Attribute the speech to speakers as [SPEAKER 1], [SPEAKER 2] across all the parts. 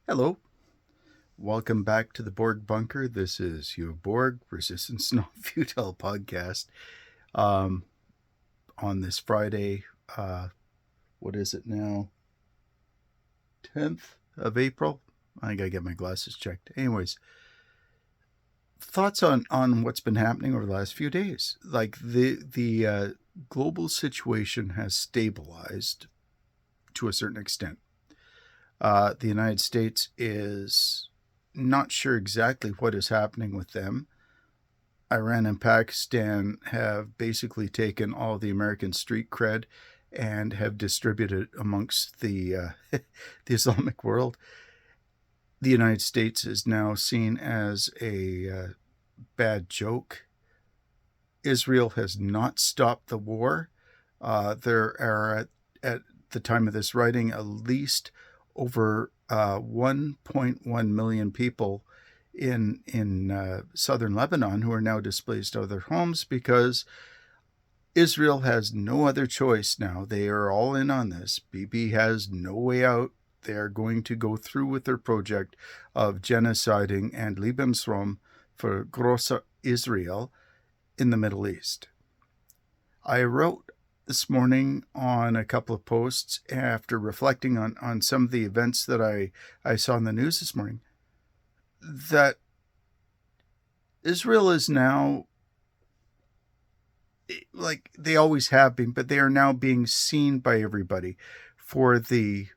[SPEAKER 1] Hello, welcome back to the Borg Bunker. This is your Borg Resistance Not Futile podcast. Um, on this Friday, what is it now? 10th of April. I gotta get my glasses checked. Anyways, thoughts on what's been happening over the last few days. Like the global situation has stabilized to a certain extent. The United States is not sure exactly what is happening with them. Iran and Pakistan have basically taken all the American street cred and have distributed amongst the Islamic world. The United States is now seen as a bad joke. Israel has not stopped the war. There are, at the time of this writing, at least over 1.1 million people in southern Lebanon who are now displaced out of their homes because Israel has no other choice now. They are all in on this. Bibi has no way out. They are going to go through with their project of genociding and Lebensraum for Große Israel in the Middle East. I wrote this morning on a couple of posts after reflecting on some of the events that I saw in the news this morning that Israel is now, like they always have been, but they are now being seen by everybody for the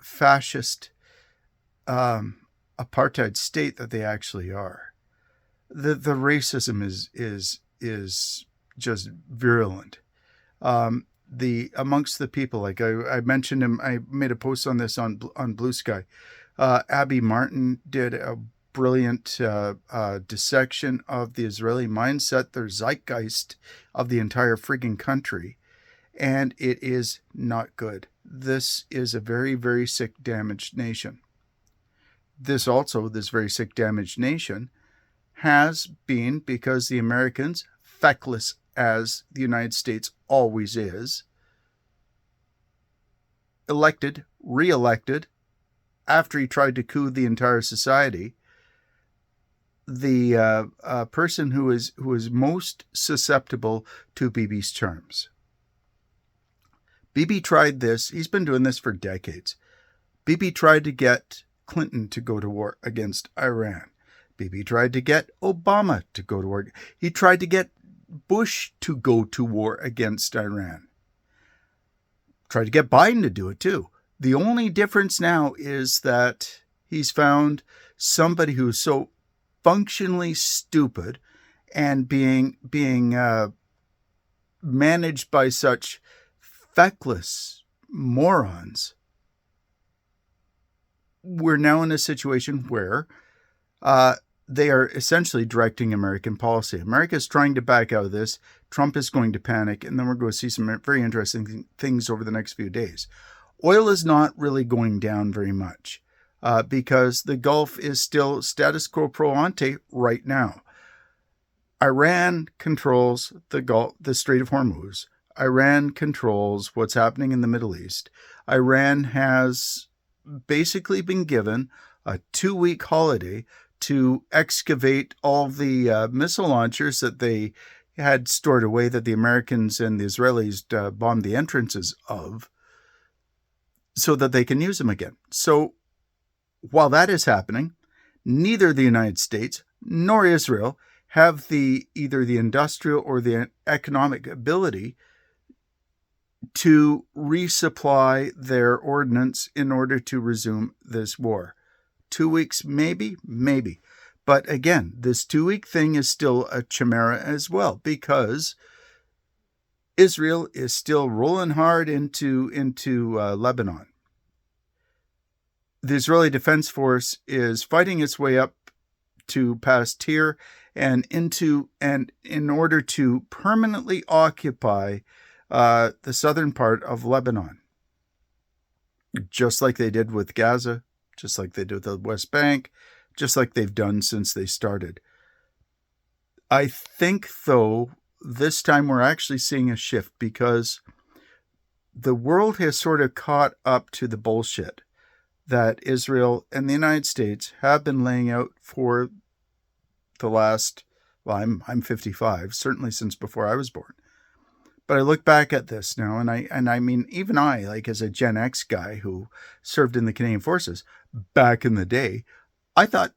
[SPEAKER 1] fascist apartheid state that they actually are. The racism is just virulent. The amongst the people, like I mentioned him, I made a post on this on Blue Sky. Abby Martin did a brilliant dissection of the Israeli mindset, their zeitgeist of the entire frigging country, and it is not good. This is a very, very sick, damaged nation. This very sick, damaged nation has been, because the Americans, feckless as the United States always is, re-elected, after he tried to coup the entire society, the person who is most susceptible to Bibi's charms. Bibi tried this. He's been doing this for decades. Bibi tried to get Clinton to go to war against Iran. Bibi tried to get Obama to go to war. He tried to get Bush to go to war against Iran. Tried to get Biden to do it too. The only difference now is that he's found somebody who's so functionally stupid and being managed by such feckless morons. We're now in a situation where they are essentially directing American policy. America is trying to back out of this. Trump is going to panic, and then we're going to see some very interesting things over the next few days. Oil is not really going down very much because the Gulf is still status quo pro ante right now. Iran controls the Strait of Hormuz. Iran controls what's happening in the Middle East. Iran has basically been given a 2-week holiday to excavate all the missile launchers that they had stored away that the Americans and the Israelis bombed the entrances of, so that they can use them again. So while that is happening, neither the United States nor Israel have either the industrial or the economic ability to resupply their ordnance in order to resume this war. 2 weeks, maybe. But again, this 2-week thing is still a chimera as well, because Israel is still rolling hard into Lebanon. The Israeli Defense Force is fighting its way up to past Tyre and in order to permanently occupy the southern part of Lebanon, just like they did with Gaza, just like they did with the West Bank, just like they've done since they started. I think, though, this time we're actually seeing a shift because the world has sort of caught up to the bullshit. that Israel and the United States have been laying out for the last, well, I'm 55, certainly since before I was born. But I look back at this now, and I mean, even I, like as a Gen X guy who served in the Canadian Forces back in the day, I thought,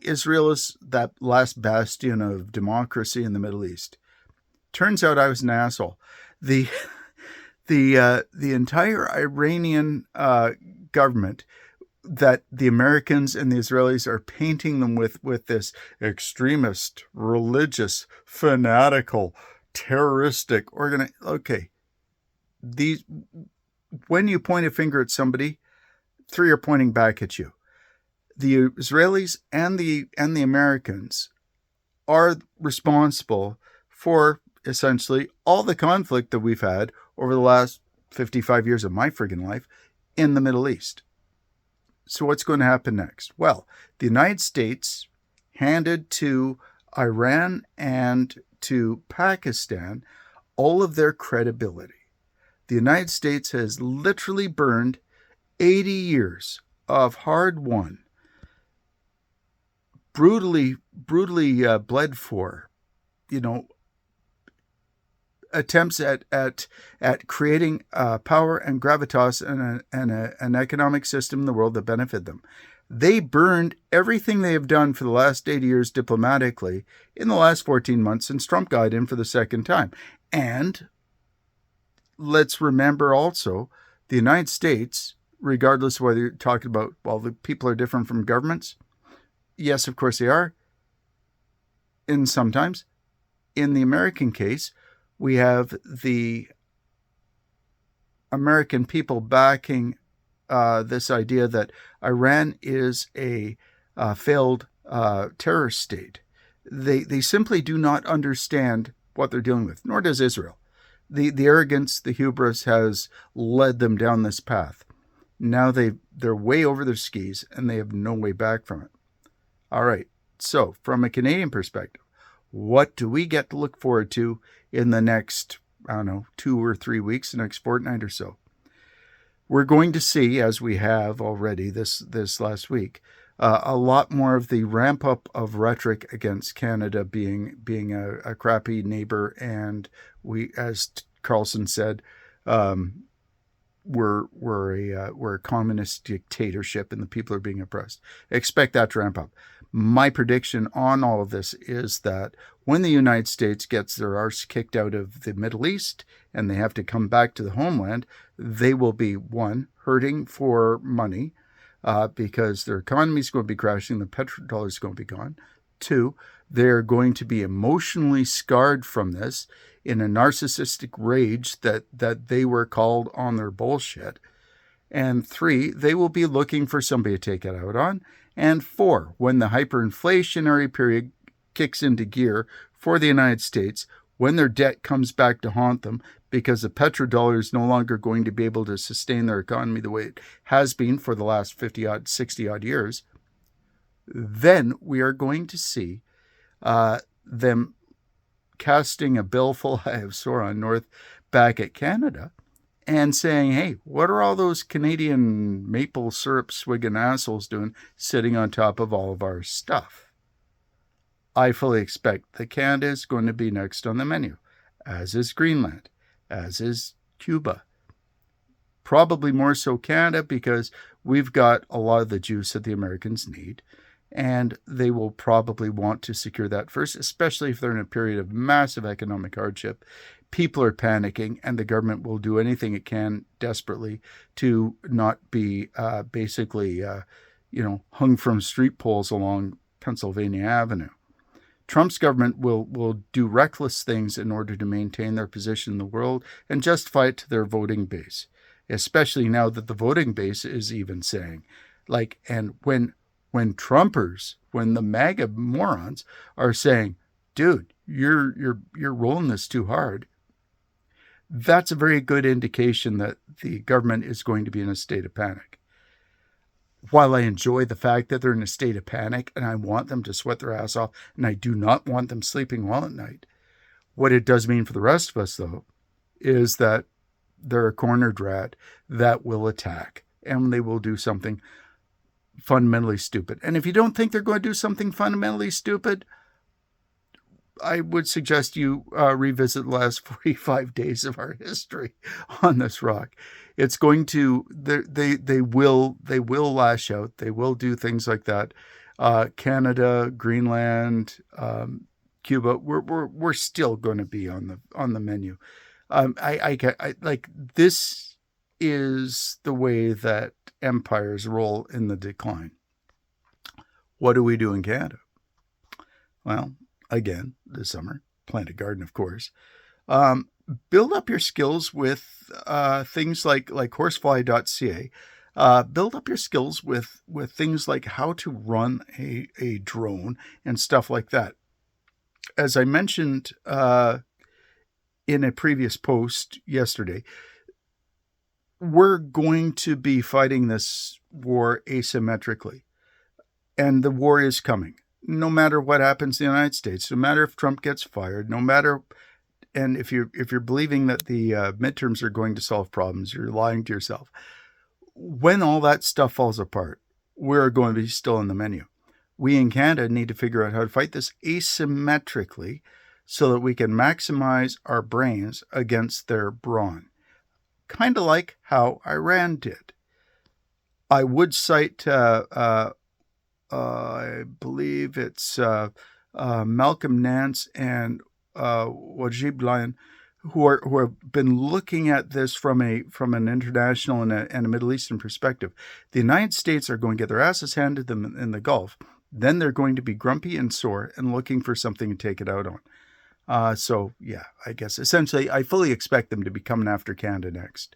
[SPEAKER 1] Israel is that last bastion of democracy in the Middle East. Turns out I was an asshole. The the entire Iranian government that the Americans and the Israelis are painting them with this extremist, religious, fanatical, terroristic okay, these, when you point a finger at somebody, three are pointing back at you. The Israelis and the Americans are responsible for essentially all the conflict that we've had over the last 55 years of my friggin' life in the Middle East. So what's going to happen next? Well, the United States handed to Iran and to Pakistan all of their credibility. The United States has literally burned 80 years of hard-won, brutally bled for, attempts at creating power and gravitas and an economic system in the world that benefit them. They burned everything they have done for the last 80 years diplomatically in the last 14 months since Trump got in for the second time. And let's remember also, the United States, regardless of whether you're talking about, well, the people are different from governments. Yes, of course they are. And sometimes, in the American case, we have the American people backing this idea that Iran is a failed terrorist state. They simply do not understand what they're dealing with, nor does Israel. The arrogance, the hubris has led them down this path. Now they're way over their skis and they have no way back from it. All right, so from a Canadian perspective, what do we get to look forward to in the next, 2 or 3 weeks, the next fortnight or so? We're going to see, as we have already this last week, a lot more of the ramp up of rhetoric against Canada being a crappy neighbor, and we, as Carlson said, we're a communist dictatorship, and the people are being oppressed. Expect that to ramp up. My prediction on all of this is that when the United States gets their arse kicked out of the Middle East and they have to come back to the homeland, they will be, one, hurting for money because their economy is going to be crashing, the petrodollar is going to be gone. Two, they're going to be emotionally scarred from this in a narcissistic rage that they were called on their bullshit. And three, they will be looking for somebody to take it out on. And four, when the hyperinflationary period kicks into gear for the United States, when their debt comes back to haunt them because the petrodollar is no longer going to be able to sustain their economy the way it has been for the last 50-odd, 60-odd years, then we are going to see them casting a billful eye of Sauron north back at Canada and saying, hey, what are all those Canadian maple syrup swigging assholes doing sitting on top of all of our stuff? I fully expect that Canada is going to be next on the menu, as is Greenland, as is Cuba. Probably more so Canada because we've got a lot of the juice that the Americans need, and they will probably want to secure that first, especially if they're in a period of massive economic hardship. People are panicking, and the government will do anything it can desperately to not be hung from street poles along Pennsylvania Avenue. Trump's government will do reckless things in order to maintain their position in the world and justify it to their voting base, especially now that the voting base is even saying, and when Trumpers, when the MAGA morons are saying, dude, you're rolling this too hard, that's a very good indication that the government is going to be in a state of panic. While I enjoy the fact that they're in a state of panic and I want them to sweat their ass off and I do not want them sleeping well at night, what it does mean for the rest of us, though, is that they're a cornered rat that will attack, and they will do something fundamentally stupid. And if you don't think they're going to do something fundamentally stupid, I would suggest you revisit the last 45 days of our history on this rock. It's going to, they will lash out. They will do things like that. Canada, Greenland, Cuba, we're still going to be on the menu. I like, this is the way that empires roll in the decline. What do we do in Canada? Well, again, this summer, plant a garden, of course. Build up your skills with things like horsefly.ca. Build up your skills with things like how to run a drone and stuff like that. As I mentioned in a previous post yesterday, we're going to be fighting this war asymmetrically. And the war is coming. No matter what happens in the United States, no matter if Trump gets fired, no matter, and if you're believing that the midterms are going to solve problems, you're lying to yourself. When all that stuff falls apart, we're going to be still in the menu. We in Canada need to figure out how to fight this asymmetrically so that we can maximize our brains against their brawn. Kind of like how Iran did. I would cite, I believe it's Malcolm Nance and Wajid Lion, who have been looking at this from an international and a Middle Eastern perspective. The United States are going to get their asses handed to them in the Gulf. Then they're going to be grumpy and sore and looking for something to take it out on. So, yeah, I guess essentially I fully expect them to be coming after Canada next.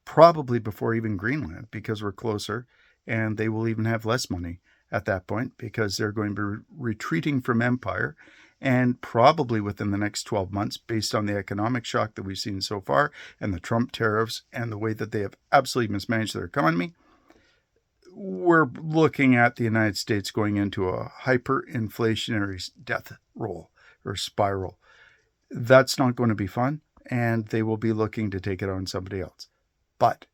[SPEAKER 1] Probably before even Greenland, because we're closer, and they will even have less money at that point because they're going to be retreating from empire. And probably within the next 12 months, based on the economic shock that we've seen so far and the Trump tariffs and the way that they have absolutely mismanaged their economy, we're looking at the United States going into a hyperinflationary death roll or spiral. That's not going to be fun, and they will be looking to take it on somebody else. But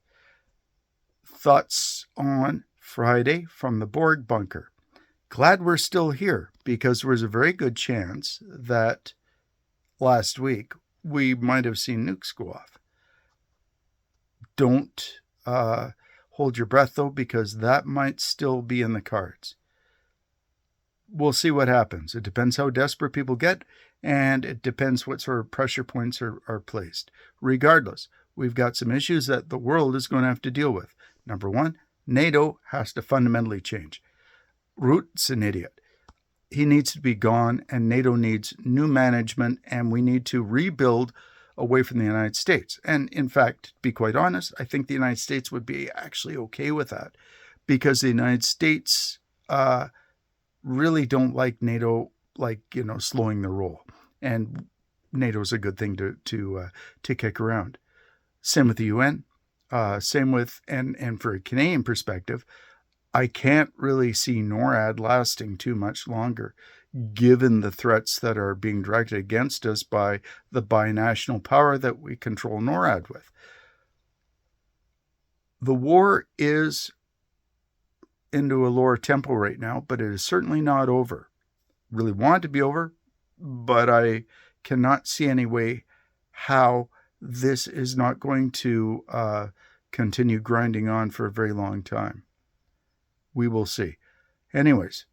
[SPEAKER 1] thoughts on Friday from the Borg bunker. Glad we're still here, because there was a very good chance that last week we might have seen nukes go off. Don't hold your breath, though, because that might still be in the cards. We'll see what happens. It depends how desperate people get, and it depends what sort of pressure points are placed. Regardless, we've got some issues that the world is going to have to deal with. Number one, NATO has to fundamentally change. Rutte's an idiot. He needs to be gone, and NATO needs new management, and we need to rebuild away from the United States. And in fact, to be quite honest, I think the United States would be actually okay with that, because the United States really don't like NATO, slowing their roll. And NATO is a good thing to kick around. Same with the UN. Same with, and for a Canadian perspective, I can't really see NORAD lasting too much longer, given the threats that are being directed against us by the binational power that we control NORAD with. The war is into a lower tempo right now, but it is certainly not over. Really want it to be over, but I cannot see any way how this is not going to continue grinding on for a very long time. We will see. Anyways,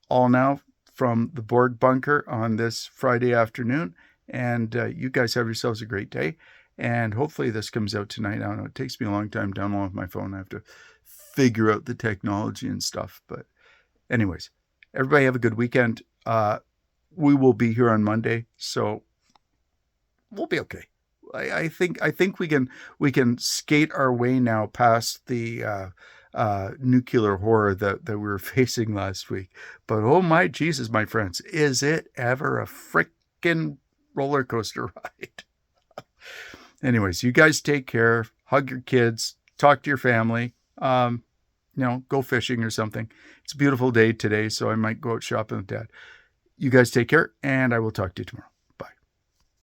[SPEAKER 1] all now from the Borg bunker on this Friday afternoon. And you guys have yourselves a great day. And hopefully this comes out tonight. I don't know. It takes me a long time to download my phone. I have to figure out the technology and stuff. But anyways, everybody have a good weekend. We will be here on Monday, so we'll be okay. I think we can skate our way now past the nuclear horror that we were facing last week. But oh my Jesus, my friends, is it ever a frickin' roller coaster ride? Anyways, you guys take care, hug your kids, talk to your family, go fishing or something. It's a beautiful day today, so I might go out shopping with Dad. You guys take care, and I will talk to you tomorrow.